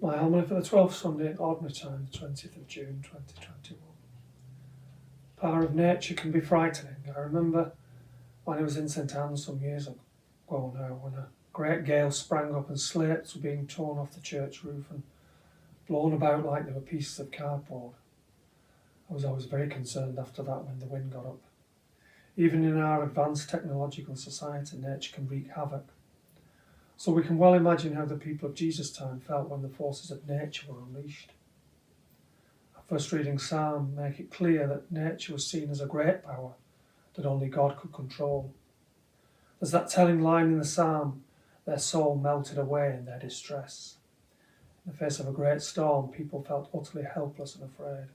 My homily for the 12th Sunday, Ordinary Time, 20th of June 2021. Power of nature can be frightening. I remember when I was in St Anne's some years ago now, when a great gale sprang up and slates were being torn off the church roof and blown about like they were pieces of cardboard. I was always very concerned after that when the wind got up. Even in our advanced technological society, nature can wreak havoc. So we can well imagine how the people of Jesus' time felt when the forces of nature were unleashed. Our first reading psalm make it clear that nature was seen as a great power that only God could control. There's that telling line in the psalm, their soul melted away in their distress. In the face of a great storm, people felt utterly helpless and afraid.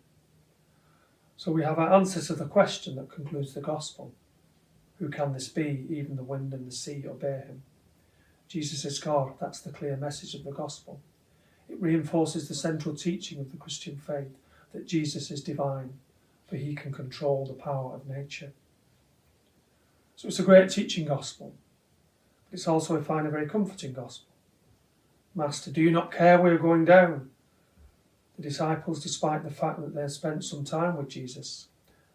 So we have our answer to the question that concludes the gospel. Who can this be? Even the wind and the sea obey him. Jesus is God. That's the clear message of the gospel. It reinforces the central teaching of the Christian faith that Jesus is divine, for he can control the power of nature. So it's a great teaching gospel, but it's also, I find, a very comforting gospel. Master, do you not care we are going down? The disciples, despite the fact that they had spent some time with Jesus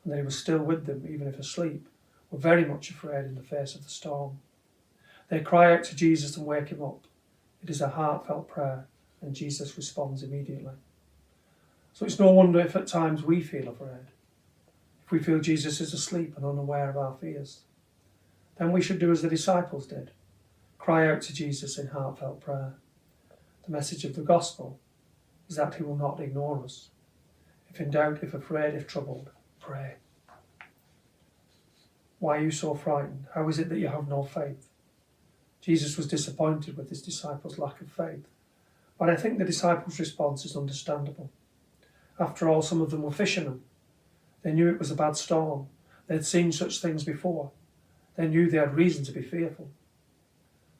and that he was still with them, even if asleep, were very much afraid in the face of the storm. They cry out to Jesus and wake him up. It is a heartfelt prayer, and Jesus responds immediately. So it's no wonder if at times we feel afraid. If we feel Jesus is asleep and unaware of our fears, then we should do as the disciples did, cry out to Jesus in heartfelt prayer. The message of the gospel is that he will not ignore us. If in doubt, if afraid, if troubled, pray. Why are you so frightened? How is it that you have no faith? Jesus was disappointed with his disciples' lack of faith, but I think the disciples' response is understandable. After all, some of them were fishermen. They knew it was a bad storm. They had seen such things before. They knew they had reason to be fearful.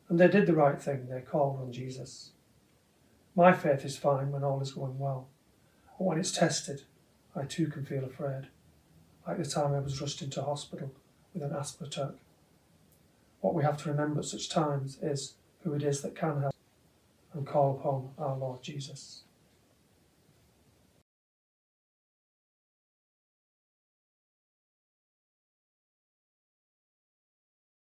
And they did the right thing. They called on Jesus. My faith is fine when all is going well, but when it's tested, I too can feel afraid, like the time I was rushed into hospital with an asthma attack. What we have to remember at such times is who it is that can help and call upon our Lord Jesus.